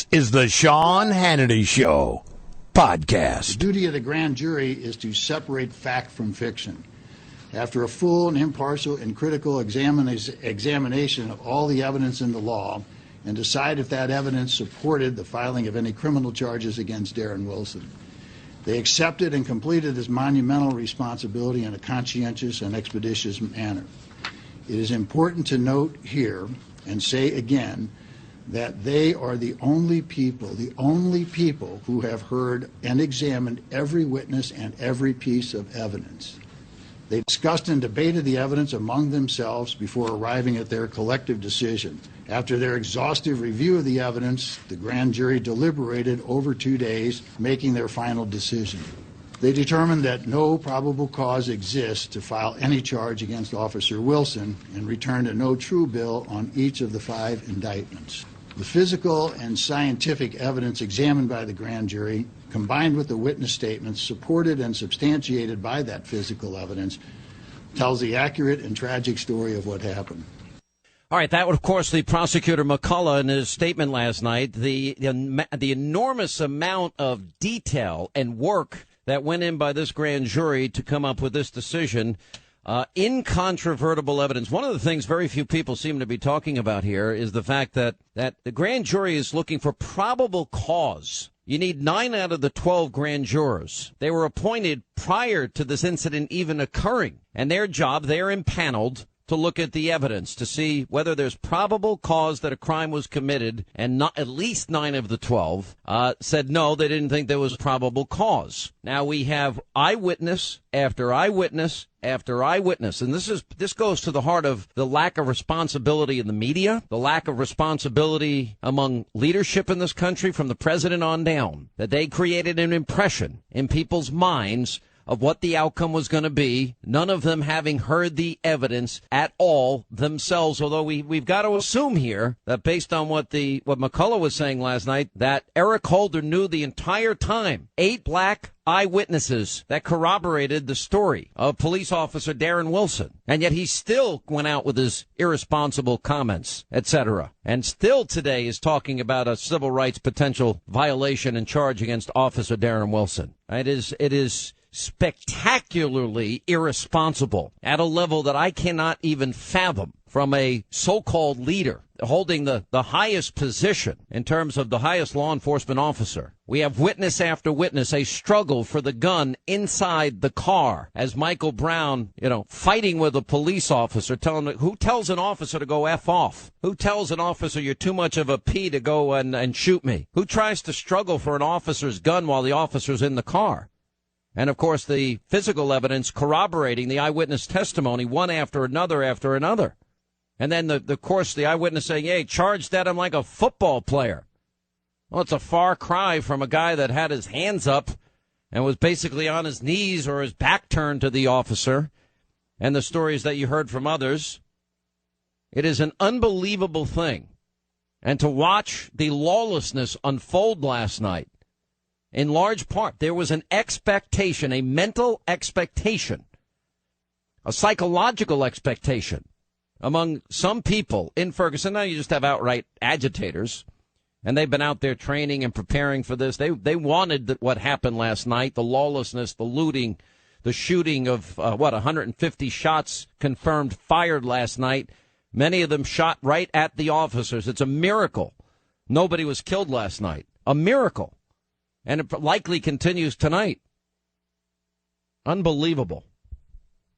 is the Sean Hannity Show podcast. The duty of the grand jury is to separate fact from fiction. After a full and impartial and critical examination of all the evidence in the law and decide if that evidence supported the filing of any criminal charges against Darren Wilson. They accepted and completed this monumental responsibility in a conscientious and expeditious manner. It is important to note here and say again that they are the only people who have heard and examined every witness and every piece of evidence. They discussed and debated the evidence among themselves before arriving at their collective decision. After their exhaustive review of the evidence, the grand jury deliberated over 2 days, making their final decision. They determined that no probable cause exists to file any charge against Officer Wilson and returned a no true bill on each of the 5 indictments. The physical and scientific evidence examined by the grand jury, combined with the witness statements supported and substantiated by that physical evidence, tells the accurate and tragic story of what happened. All right, that would, of course, the prosecutor McCullough in his statement last night, the enormous amount of detail and work that went in by this grand jury to come up with this decision. Incontrovertible evidence. One of the things very few people seem to be talking about here is the fact that the grand jury is looking for probable cause. You need 9 out of the 12 grand jurors. They were appointed prior to this incident even occurring. And their job, they're impaneled to look at the evidence to see whether there's probable cause that a crime was committed, and not at least 9 of the 12 said no, they didn't think there was probable cause. Now we have eyewitness after eyewitness after eyewitness, and this goes to the heart of the lack of responsibility in the media, the lack of responsibility among leadership in this country from the president on down, that they created an impression in people's minds of what the outcome was going to be, none of them having heard the evidence at all themselves, although we've got to assume here that based on what McCullough was saying last night, that Eric Holder knew the entire time 8 black eyewitnesses that corroborated the story of police officer Darren Wilson, and yet he still went out with his irresponsible comments, etc., and still today is talking about a civil rights potential violation and charge against Officer Darren Wilson. It is spectacularly irresponsible at a level that I cannot even fathom from a so-called leader holding the highest position in terms of the highest law enforcement officer. We have witness after witness, a struggle for the gun inside the car as Michael Brown, fighting with a police officer, who tells an officer to go F off? Who tells an officer you're too much of a P to go and shoot me? Who tries to struggle for an officer's gun while the officer's in the car? And, of course, the physical evidence corroborating the eyewitness testimony, one after another after another. And then, the eyewitness saying, hey, charged at him like a football player. Well, it's a far cry from a guy that had his hands up and was basically on his knees or his back turned to the officer. And the stories that you heard from others. It is an unbelievable thing. And to watch the lawlessness unfold last night, in large part, there was an expectation, a mental expectation, a psychological expectation among some people in Ferguson. Now you just have outright agitators, and they've been out there training and preparing for this. They wanted what happened last night, the lawlessness, the looting, the shooting of, 150 shots confirmed fired last night, many of them shot right at the officers. It's a miracle nobody was killed last night, a miracle. And it likely continues tonight. Unbelievable.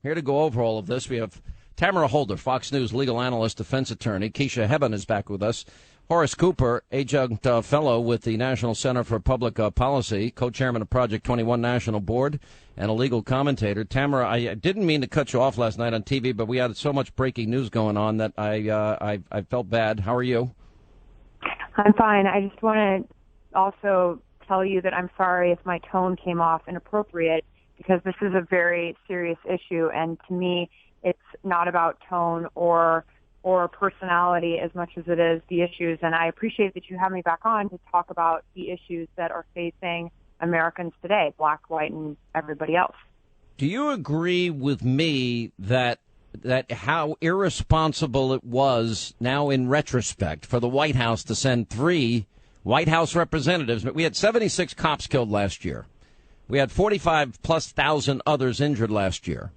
Here to go over all of this, we have Tamara Holder, Fox News legal analyst, defense attorney. Kisha Hebbon is back with us. Horace Cooper, adjunct fellow with the National Center for Public Policy, co-chairman of Project 21 National Board, and a legal commentator. Tamara, I didn't mean to cut you off last night on TV, but we had so much breaking news going on that I felt bad. How are you? I'm fine. I just want to also tell you that I'm sorry if my tone came off inappropriate, because this is a very serious issue, and to me it's not about tone or personality as much as it is the issues. And I appreciate that you have me back on to talk about the issues that are facing Americans today, black, white, and everybody else. Do you agree with me that how irresponsible it was now in retrospect for the White House to send 3 White House representatives. We had 76 cops killed last year. We had 45,000+ others injured last year.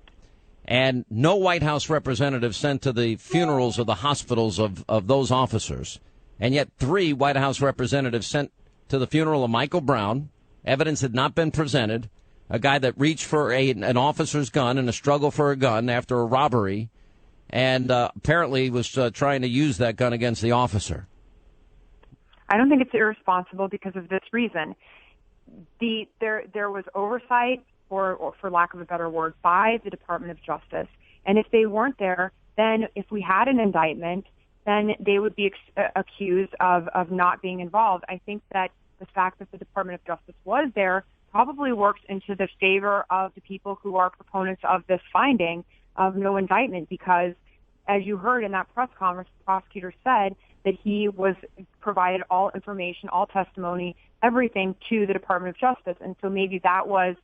And no White House representatives sent to the funerals or the hospitals of those officers. And yet 3 White House representatives sent to the funeral of Michael Brown. Evidence had not been presented. A guy that reached for an officer's gun in a struggle for a gun after a robbery, and apparently was trying to use that gun against the officer. I don't think it's irresponsible because of this reason. There was oversight, or for lack of a better word, by the Department of Justice. And if they weren't there, then if we had an indictment, then they would be accused of not being involved. I think that the fact that the Department of Justice was there probably works into the favor of the people who are proponents of this finding of no indictment, because as you heard in that press conference, the prosecutor said that he was provided all information, all testimony, everything to the Department of Justice. And so maybe that was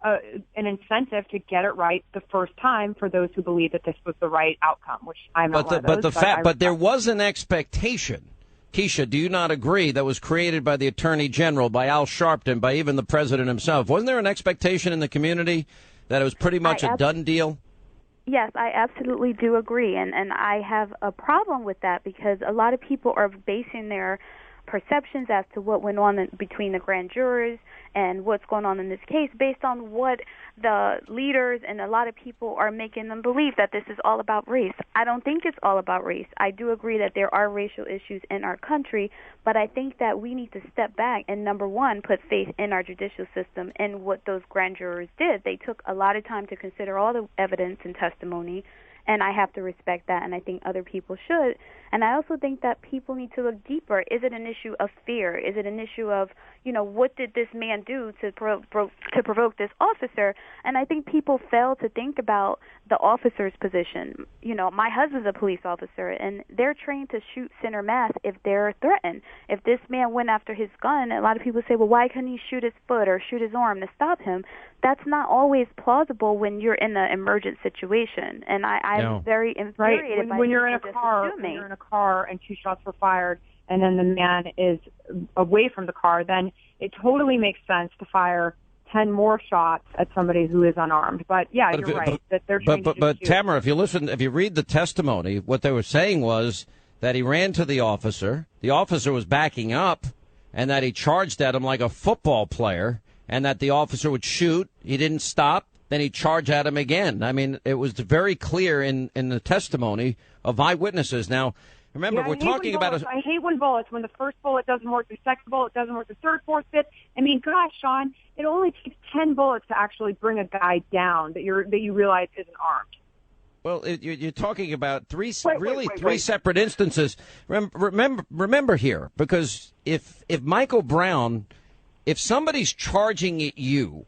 an incentive to get it right the first time for those who believe that this was the right outcome, which I'm not one of those. But there was an expectation. Kisha, do you not agree that was created by the Attorney General, by Al Sharpton, by even the President himself? Wasn't there an expectation in the community that it was pretty much a done deal? Yes, I absolutely do agree, and I have a problem with that because a lot of people are basing their perceptions as to what went on between the grand jurors and what's going on in this case based on what the leaders and a lot of people are making them believe, that this is all about race. I don't think it's all about race. I do agree that there are racial issues in our country, but I think that we need to step back and, number one, put faith in our judicial system and what those grand jurors did. They took a lot of time to consider all the evidence and testimony, and I have to respect that, and I think other people should. And I also think that people need to look deeper. Is it an issue of fear? Is it an issue of, what did this man do to provoke this officer? And I think people fail to think about the officer's position. My husband's a police officer, and they're trained to shoot center mass if they're threatened. If this man went after his gun, a lot of people say, well, why couldn't he shoot his foot or shoot his arm to stop him? That's not always plausible when you're in an emergent situation. And I'm very infuriated by when you're in a car. When you're in a car and 2 shots were fired, and then the man is away from the car, then it totally makes sense to fire 10 more shots at somebody who is unarmed. But yeah, you're right. That they're but Tamara, if you read the testimony, what they were saying was that he ran to the officer was backing up, and that he charged at him like a football player, and that the officer would shoot. He didn't stop. Then he charged at him again. I mean, it was very clear in the testimony of eyewitnesses. Now, remember, we're talking about I hate when the first bullet doesn't work, the second bullet doesn't work, the third, fourth, fifth. I mean, gosh, Sean, it only takes 10 bullets to actually bring a guy down that you realize isn't armed. Well, you're talking about three separate instances. Remember here, because if Michael Brown, if somebody's charging at you,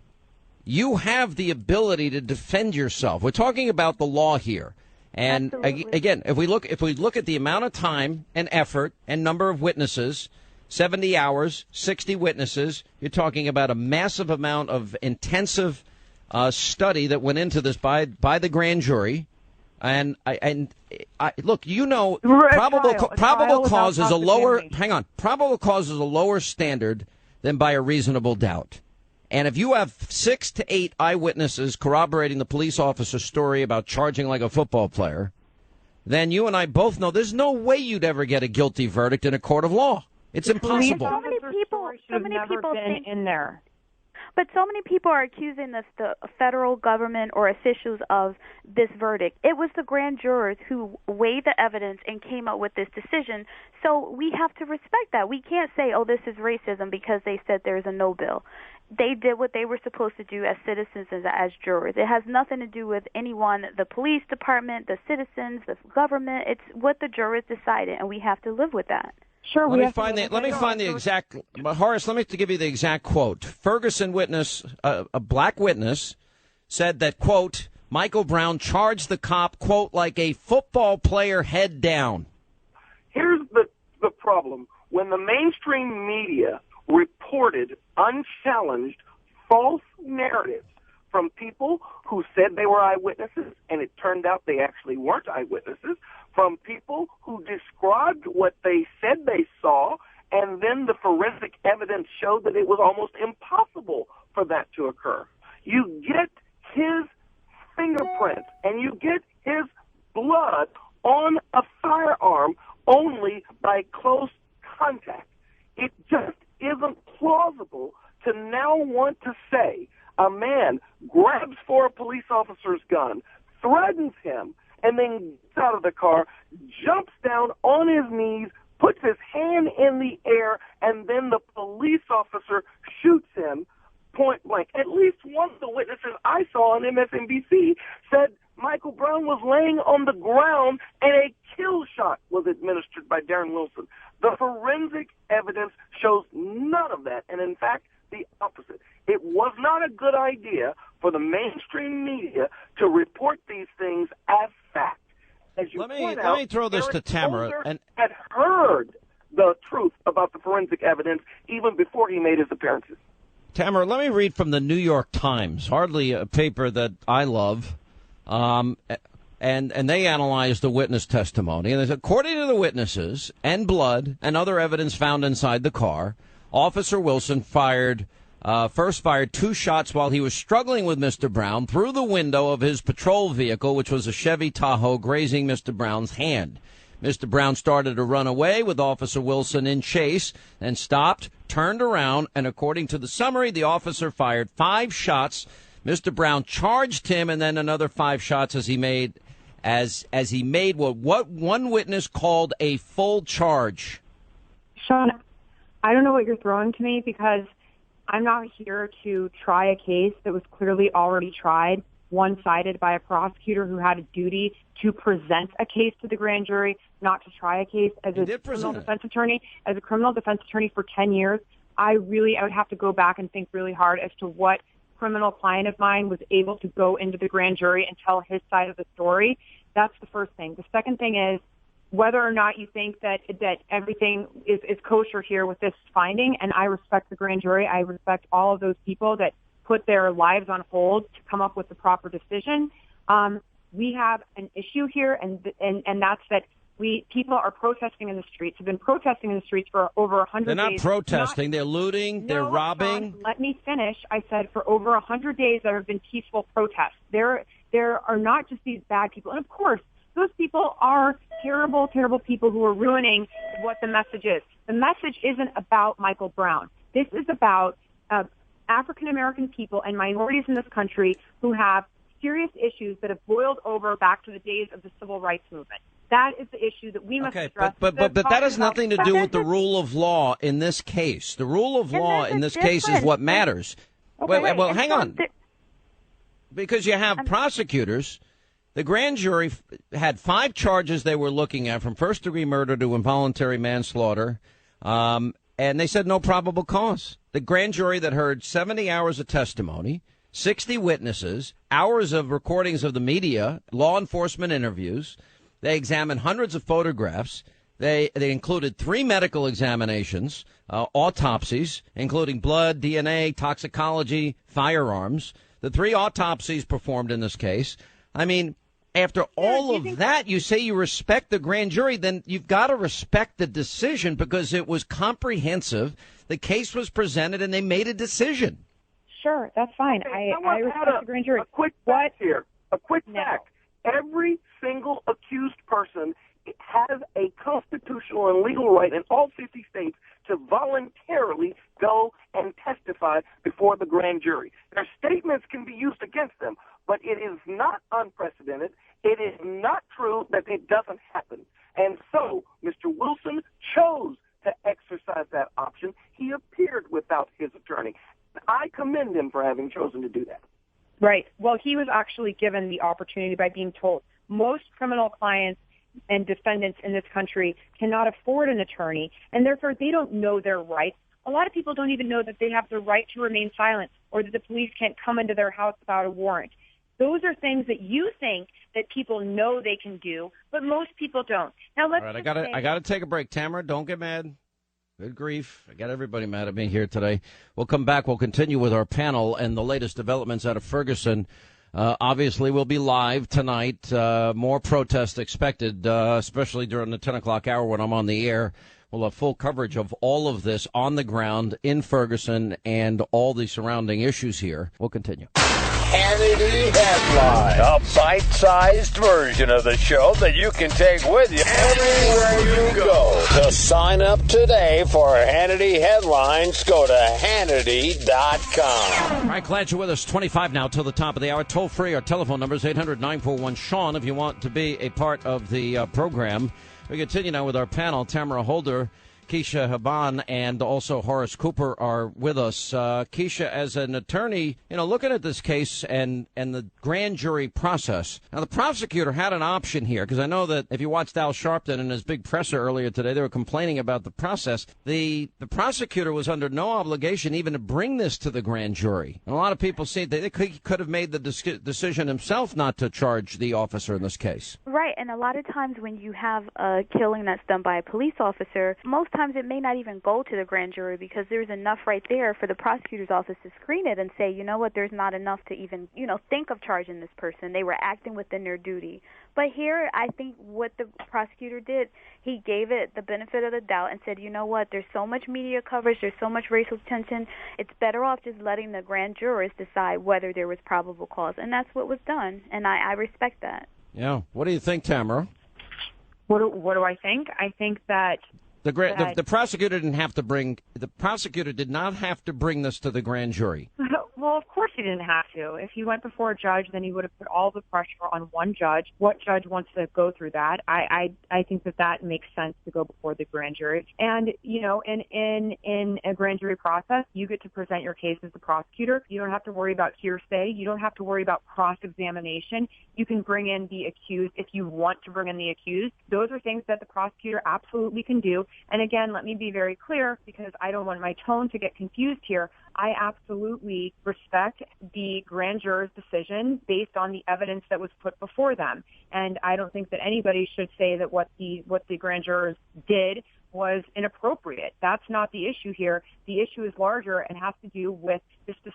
you have the ability to defend yourself. We're talking about the law here. And again, if we look at the amount of time and effort and number of witnesses, 70 hours, 60 witnesses, you're talking about a massive amount of intensive study that went into this by the grand jury. And look, probable cause is a lower. Hang on, probable cause is a lower standard than by a reasonable doubt. And if you have 6 to 8 eyewitnesses corroborating the police officer's story about charging like a football player, then you and I both know there's no way you'd ever get a guilty verdict in a court of law. It's impossible. So many people think in there. But so many people are accusing the federal government or officials of this verdict. It was the grand jurors who weighed the evidence and came up with this decision. So we have to respect that. We can't say, oh, this is racism because they said there's a no bill. They did what they were supposed to do as citizens and as jurors. It has nothing to do with anyone, the police department, the citizens, the government. It's what the jurors decided, and we have to live with that. Sure. Let me find the exact. Horace, let me give you the exact quote. Ferguson witness, a black witness, said that, quote, Michael Brown charged the cop, quote, like a football player head down. Here's the problem. When the mainstream media reported unchallenged false narratives from people who said they were eyewitnesses, and it turned out they actually weren't eyewitnesses, from people who described what they said they saw, and then then the forensic evidence showed that it was almost impossible for that to occur. You get his fingerprints and you get his blood on a firearm only by close contact. It just isn't plausible to now want to say a man grabs for a police officer's gun, threatens him, and then gets out of the car, jumps down on his knees, puts his hand in the air, and then the police officer shoots him point blank. At least one of the witnesses I saw on MSNBC said Michael Brown was laying on the ground and a kill shot was administered by Darren Wilson. The forensic evidence shows none of that, and in fact, the opposite. It was not a good idea for the mainstream media to report these things as fact. As you let point out, me throw this to Tamara. And had heard the truth about the forensic evidence even before he made his appearances. Tamara, let me read from the New York Times, hardly a paper that I love. And they analyzed the witness testimony. And they said, according to the witnesses and blood and other evidence found inside the car, Officer Wilson first fired 2 shots while he was struggling with Mr. Brown through the window of his patrol vehicle, which was a Chevy Tahoe, grazing Mr. Brown's hand. Mr. Brown started to run away with Officer Wilson in chase and stopped, turned around, and according to the summary, the officer fired 5 shots. Mr. Brown charged him, and then another 5 shots as he made what one witness called a full charge. Sean, I don't know what you're throwing to me because I'm not here to try a case that was clearly already tried, one-sided by a prosecutor who had a duty to present a case to the grand jury, not to try a case. As a criminal defense attorney for 10 years, I would have to go back and think really hard as to what criminal client of mine was able to go into the grand jury and tell his side of the story. That's the first thing. The second thing is whether or not you think that everything is kosher here with this finding, and I respect the grand jury. I respect all of those people that put their lives on hold to come up with the proper decision. We have an issue here, and that's that people are protesting in the streets, have been protesting in the streets for over 100 days. They're not protesting. They're looting. They're robbing. Sean, let me finish. I said for over 100 days there have been peaceful protests. There are not just these bad people. And, of course, those people are terrible, terrible people who are ruining what the message is. The message isn't about Michael Brown. This is about African-American people and minorities in this country who have serious issues that have boiled over back to the days of the civil rights movement. That is the issue that we must address. But that has nothing to do with the rule of law in this case. The rule of law in this case is what matters. Okay, well, hang on. Because you have prosecutors. The grand jury had 5 charges they were looking at, from first-degree murder to involuntary manslaughter, and they said no probable cause. The grand jury that heard 70 hours of testimony, 60 witnesses, hours of recordings of the media, law enforcement interviews. They examined hundreds of photographs. They included 3 medical examinations, autopsies, including blood, DNA, toxicology, firearms. The 3 autopsies performed in this case. I mean, after all of that, you say you respect the grand jury, then you've got to respect the decision because it was comprehensive. The case was presented and they made a decision. Sure, that's fine. Okay, I respect the grand jury. A quick fact here. A quick fact. Every single accused person has a constitutional and legal right in all 50 states to voluntarily go and testify before the grand jury. Their statements can be used against them, but it is not unprecedented. It is not true that it doesn't happen. And so Mr. Wilson chose to exercise that option. He appeared without his attorney. I commend him for having chosen to do that. Right. Well, he was actually given the opportunity by being told. Most criminal clients and defendants in this country cannot afford an attorney, and therefore they don't know their rights. A lot of people don't even know that they have the right to remain silent or that the police can't come into their house without a warrant. Those are things that you think that people know they can do, but most people don't. Now, let's. All right, I gotta take a break. Tamara, don't get mad. Good grief. I got everybody mad at me here today. We'll come back. We'll continue with our panel and the latest developments out of Ferguson. Obviously, we'll be live tonight. More protests expected, especially during the 10 o'clock hour when I'm on the air. We'll have full coverage of all of this on the ground in Ferguson and all the surrounding issues here. We'll continue. Hannity Headline, a bite-sized version of the show that you can take with you everywhere you go. To sign up today for Hannity Headlines, go to Hannity.com. All right, glad you're with us. 25 now till the top of the hour. Toll free. Our telephone number is 800-941-SEAN if you want to be a part of the program. We continue now with our panel. Tamara Holder, Kisha, Hebbon, and also Horace Cooper are with us. Kisha, as an attorney, looking at this case and the grand jury process. Now, the prosecutor had an option here, because I know that if you watched Al Sharpton in his big presser earlier today, they were complaining about the process. The prosecutor was under no obligation even to bring this to the grand jury. And a lot of people see that he could have made the decision himself not to charge the officer in this case. Right, and a lot of times when you have a killing that's done by a police officer, most times it may not even go to the grand jury because there's enough right there for the prosecutor's office to screen it and say, you know what, there's not enough to even, think of charging this person. They were acting within their duty. But here, I think what the prosecutor did, he gave it the benefit of the doubt and said, you know what, there's so much media coverage, there's so much racial tension, it's better off just letting the grand jurors decide whether there was probable cause. And that's what was done, and I respect that. Yeah. What do you think, Tamara? What do I think? I think that the prosecutor did not have to bring this to the grand jury. Well, of course he didn't have to. If he went before a judge, then he would have put all the pressure on one judge. What judge wants to go through that? I think that makes sense to go before the grand jury. And, in a grand jury process, you get to present your case as the prosecutor. You don't have to worry about hearsay. You don't have to worry about cross-examination. You can bring in the accused if you want to bring in the accused. Those are things that the prosecutor absolutely can do. And again, let me be very clear because I don't want my tone to get confused here. I absolutely respect the grand juror's decision based on the evidence that was put before them. And I don't think that anybody should say that what the grand jurors did was inappropriate. That's not the issue here. The issue is larger and has to do with just the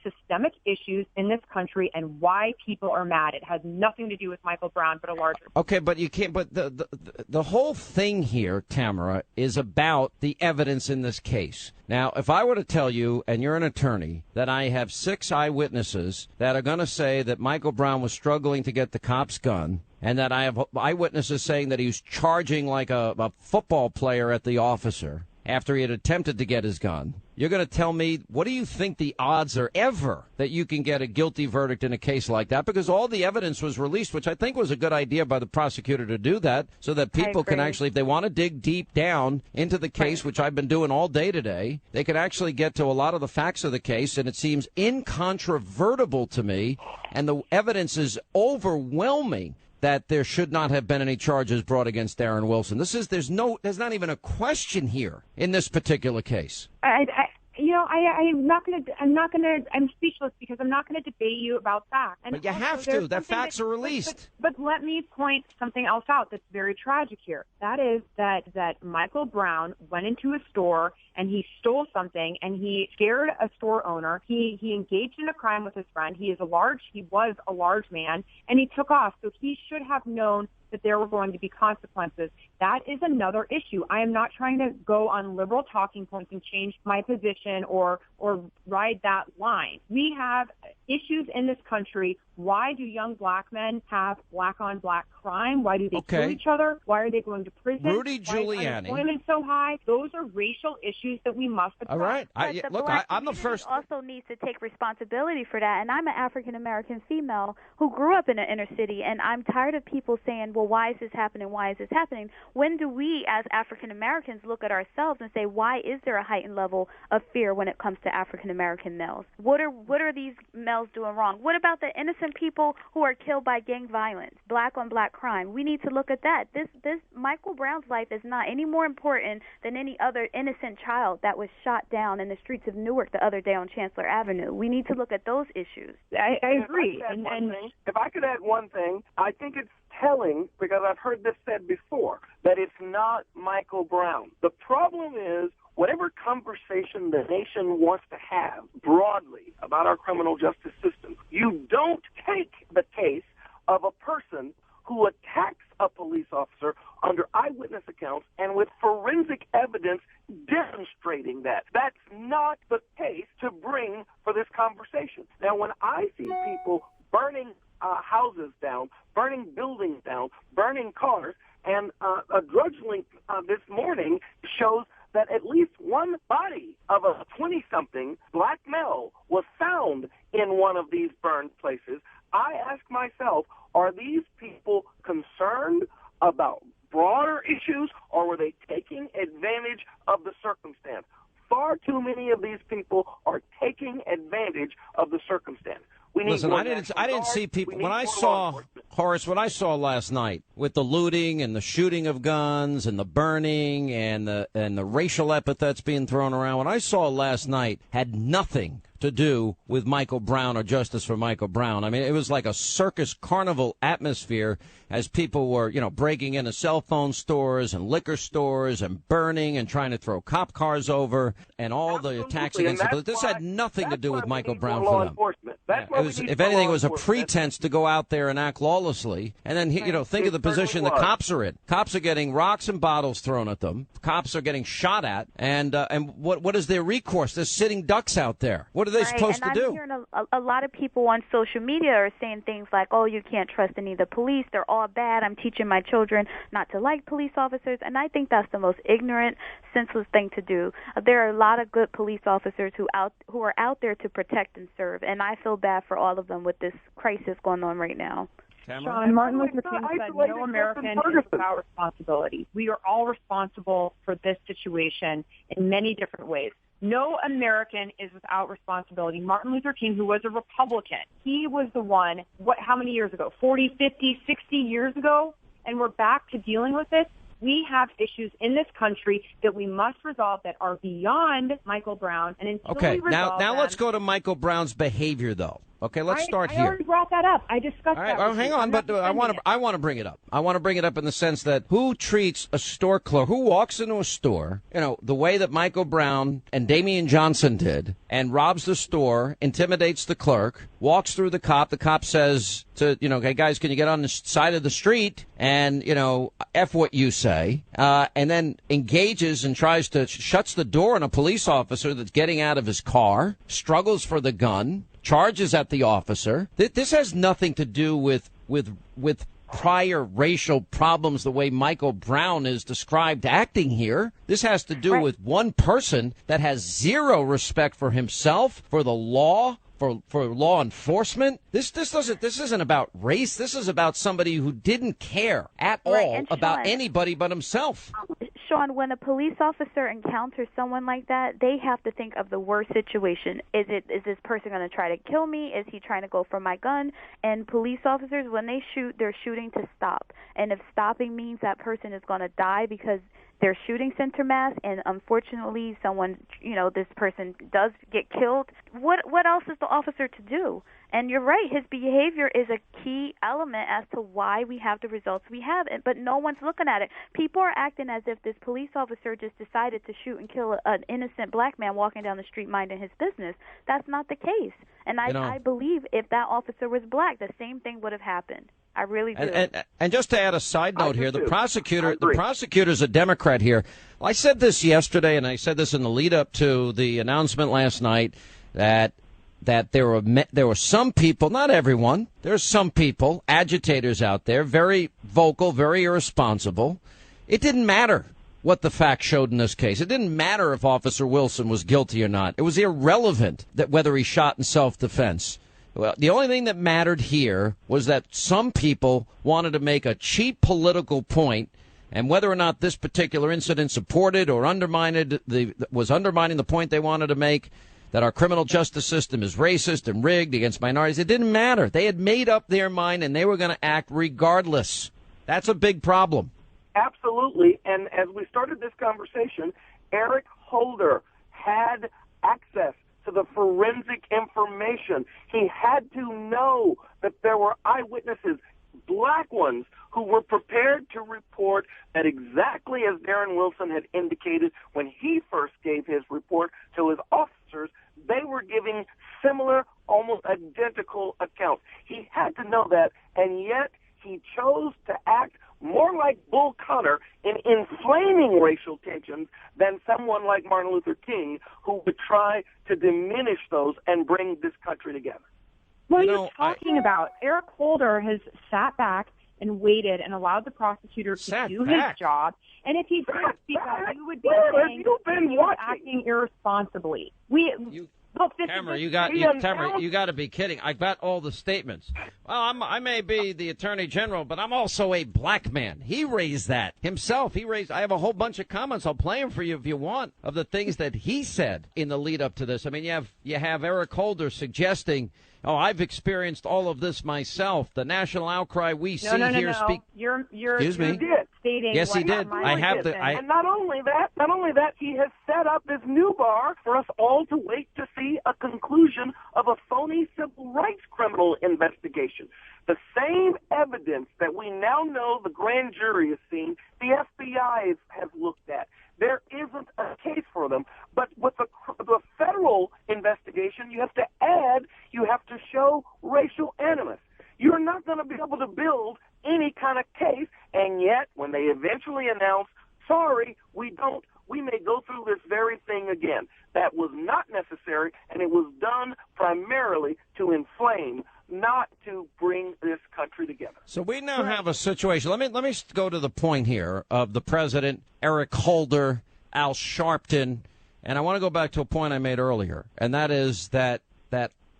systemic issues in this country and why people are mad. It has nothing to do with Michael Brown, but a larger. Okay, but you can't. But the whole thing here, Tamara, is about the evidence in this case. Now, if I were to tell you, and you're an attorney, that I have 6 eyewitnesses that are going to say that Michael Brown was struggling to get the cop's gun, and that I have eyewitnesses saying that he was charging like a football player at the officer after he had attempted to get his gun, you're going to tell me, what do you think the odds are ever that you can get a guilty verdict in a case like that? Because all the evidence was released, which I think was a good idea by the prosecutor to do that, so that people can actually, if they want to dig deep down into the case, which I've been doing all day today, they can actually get to a lot of the facts of the case, and it seems incontrovertible to me, and the evidence is overwhelming that there should not have been any charges brought against Darren Wilson. There's not even a question here in this particular case. I'm speechless because I'm not going to debate you about facts. And but you have to. The facts are released. But let me point something else out that's very tragic here. That is that Michael Brown went into a store and he stole something and he scared a store owner. He engaged in a crime with his friend. He was a large man, and he took off. So he should have known that there were going to be consequences. That is another issue. I am not trying to go on liberal talking points and change my position or ride that line. We have issues in this country. Why do young black men have black-on-black crime? Why do they kill each other? Why are they going to prison? Rudy Giuliani. Why is unemployment so high? Those are racial issues that we must address. All right. I'm the first. Also needs to take responsibility for that. And I'm an African-American female who grew up in an inner city, and I'm tired of people saying, well, why is this happening? Why is this happening? When do we as African-Americans look at ourselves and say, why is there a heightened level of fear when it comes to African-American males? What are these males doing wrong? What about the innocent people who are killed by gang violence, black-on-black crime? We need to look at that. This Michael Brown's life is not any more important than any other innocent child that was shot down in the streets of Newark the other day on Chancellor Avenue. We need to look at those issues. I agree. If I could add one thing, I think it's telling, because I've heard this said before, that it's not Michael Brown. The problem is, whatever conversation the nation wants to have broadly about our criminal justice system, You don't take the case of a person who attacks a police officer under eyewitness accounts and with forensic evidence demonstrating that. That's not the case to bring for this conversation. Now, when I see people burning houses down, burning buildings down, burning cars, and a drudge link this morning shows that at least one body of a 20-something black male was found in one of these burned places, I ask myself, are these people concerned about broader issues, or were they taking advantage of the circumstance? Far too many of these people are taking advantage of the circumstance. Listen, I didn't see people when I saw Horace. What I saw last night with the looting and the shooting of guns and the burning and the racial epithets being thrown around. What I saw last night had nothing to do with Michael Brown or justice for Michael Brown. I mean, it was like a circus carnival atmosphere as people were, breaking into cell phone stores and liquor stores and burning and trying to throw cop cars over and all the attacks against them. But this had nothing to do with Michael Brown for them. If anything, it was a pretense to go out there and act lawlessly. And then, think of the position the cops are in. Cops are getting rocks and bottles thrown at them. Cops are getting shot at. And what is their recourse? They're sitting ducks out there. What are they supposed to do? I'm hearing a lot of people on social media are saying things like, oh, you can't trust any of the police. They're all bad. I'm teaching my children not to like police officers. And I think that's the most ignorant, senseless thing to do. There are a lot of good police officers who are out there to protect and serve. And I feel bad for all of them with this crisis going on right now. Tamara? Sean, Martin Luther King said, no American is without responsibility. We are all responsible for this situation in many different ways. No American is without responsibility. Martin Luther King, who was a Republican, he was the one, how many years ago? 40, 50, 60 years ago? And we're back to dealing with this. We have issues in this country that we must resolve that are beyond Michael Brown. And until we resolve now let's go to Michael Brown's behavior, though. Okay, let's start here. I already brought that up. I discussed that. All right, well, hang on, but I want to bring it up. I want to bring it up in the sense that who treats a store clerk, who walks into a store, the way that Michael Brown and Damian Johnson did, and robs the store, intimidates the clerk, walks through the cop says to, hey, guys, can you get on the side of the street and, F what you say, and then engages and shuts the door on a police officer that's getting out of his car, struggles for the gun, charges at the officer. This has nothing to do with prior racial problems the way Michael Brown is described acting here. This has to do with one person that has zero respect for himself, for the law, for law enforcement. This isn't about race. This is about somebody who didn't care at all about anybody but himself. Sean, when a police officer encounters someone like that, they have to think of the worst situation. Is this person going to try to kill me? Is he trying to go for my gun? And police officers, when they shoot, they're shooting to stop. And if stopping means that person is going to die because they're shooting center mass, and unfortunately someone, this person does get killed, what else is the officer to do? And you're right, his behavior is a key element as to why we have the results we have, but no one's looking at it. People are acting as if this police officer just decided to shoot and kill an innocent black man walking down the street minding his business. That's not the case. And I believe if that officer was black, the same thing would have happened. I really do. And just to add a side note here, the prosecutor's a Democrat here. I said this yesterday, and I said this in the lead up to the announcement last night that there were some people, not everyone, there's some people, agitators out there, very vocal, very irresponsible. It didn't matter what the facts showed in this case. It didn't matter if Officer Wilson was guilty or not. It was irrelevant that whether he shot in self-defense. Well, the only thing that mattered here was that some people wanted to make a cheap political point, and whether or not this particular incident supported or was undermining the point they wanted to make, that our criminal justice system is racist and rigged against minorities. It didn't matter. They had made up their mind, and they were going to act regardless. That's a big problem. Absolutely. And as we started this conversation, Eric Holder had access to the forensic information. He had to know that there were eyewitnesses, black ones, who were prepared to report that exact exactly as Darren Wilson had indicated when he first gave his report to his officers. They were giving similar, almost identical accounts. He had to know that, and yet he chose to act more like Bull Connor in inflaming racial tensions than someone like Martin Luther King, who would try to diminish those and bring this country together. What are you talking about? Eric Holder has sat back and waited and allowed the prosecutor to do his job. And if he didn't speak up, you would be saying he was acting irresponsibly. Tamara, you got to be kidding. I got all the statements. Well, I may be the attorney general, but I'm also a black man. He raised that himself. I have a whole bunch of comments. I'll play them for you if you want, of the things that he said in the lead up to this. I mean, you have Eric Holder suggesting, I've experienced all of this myself. The national outcry we see here speak. You're Excuse me. Stating yes, he did. And not only that, he has set up this new bar for us all to wait to see a conclusion of a phony civil rights criminal investigation. The same evidence that we now know the grand jury has seen, the FBI has looked at. There isn't a case for them. But with the federal investigation, you have to show racial animus. You're not going to be able to build any kind of case, and yet when they eventually announce, sorry, we may go through this very thing again. That was not necessary, and it was done primarily to inflame, not to bring this country together. So we now have a situation. Let me go to the point here of the president, Eric Holder, Al Sharpton, and I want to go back to a point I made earlier, and that is that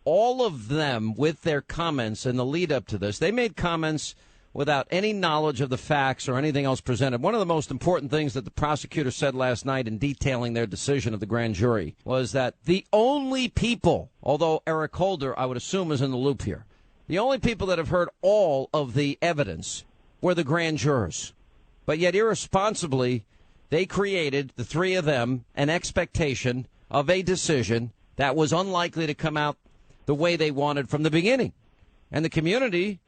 all of them, with their comments in the lead up to this, they made comments without any knowledge of the facts or anything else presented. One of the most important things that the prosecutor said last night in detailing their decision of the grand jury was that the only people, although Eric Holder, I would assume, is in the loop here, the only people that have heard all of the evidence were the grand jurors. But yet irresponsibly, they created, the three of them, an expectation of a decision that was unlikely to come out the way they wanted from the beginning. And the community,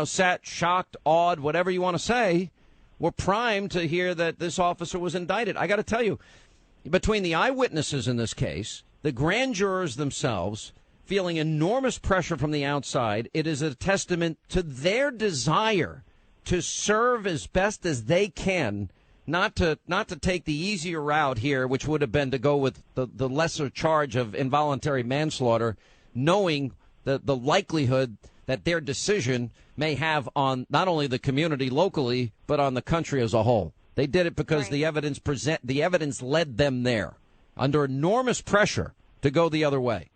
sat shocked, awed, whatever you want to say, were primed to hear that this officer was indicted. I got to tell you, between the eyewitnesses in this case, the grand jurors themselves, feeling enormous pressure from the outside, it is a testament to their desire to serve as best as they can, not to take the easier route here, which would have been to go with the lesser charge of involuntary manslaughter, knowing the likelihood that their decision may have on not only the community locally, but on the country as a whole. They did it because the evidence led them there, under enormous pressure to go the other way.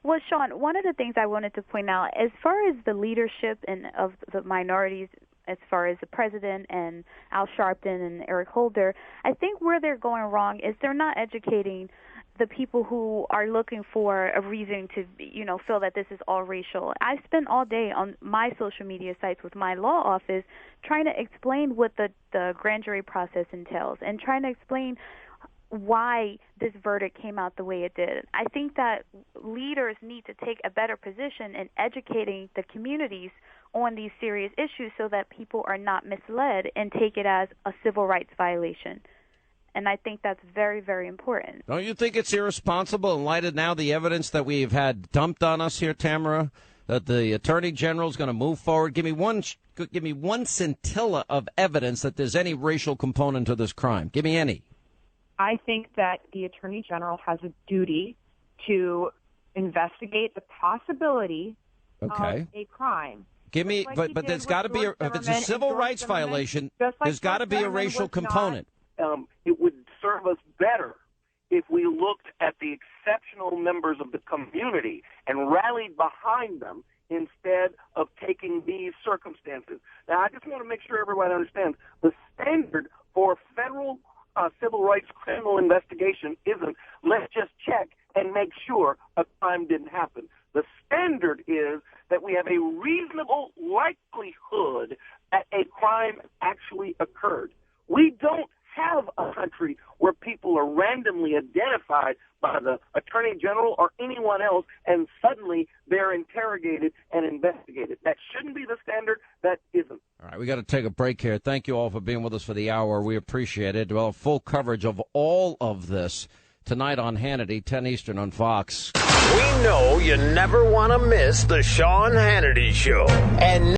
Well, Sean, one of the things I wanted to point out, as far as the leadership of the minorities, as far as the president and Al Sharpton and Eric Holder, I think where they're going wrong is they're not educating the people who are looking for a reason to, feel that this is all racial. I spent all day on my social media sites with my law office trying to explain what the grand jury process entails and trying to explain why this verdict came out the way it did. I think that leaders need to take a better position in educating the communities on these serious issues so that people are not misled and take it as a civil rights violation. And I think that's very, very important. Don't you think it's irresponsible in light of now the evidence that we've had dumped on us here, Tamara, that the Attorney General is going to move forward? Give me one scintilla of evidence that there's any racial component to this crime. Give me any. I think that the Attorney General has a duty to investigate the possibility of a crime. Give me, but there's got to be if it's a civil rights violation, there's got to be a racial component. It would serve us better if we looked at the exceptional members of the community and rallied behind them instead of taking these circumstances. Now, I just want to make sure everyone understands the standard for federal civil rights criminal investigation isn't let's just check and make sure a crime didn't happen. The standard is that we have a reasonable likelihood that a crime actually occurred. We don't have a country where people are randomly identified by the Attorney General or anyone else and suddenly they're interrogated and investigated. That shouldn't be the standard. That isn't. All right, we got to take a break here. Thank you all for being with us for the hour. We appreciate it. Well, full coverage of all of this tonight on Hannity, 10 Eastern on Fox. We know you never want to miss the Sean Hannity Show. And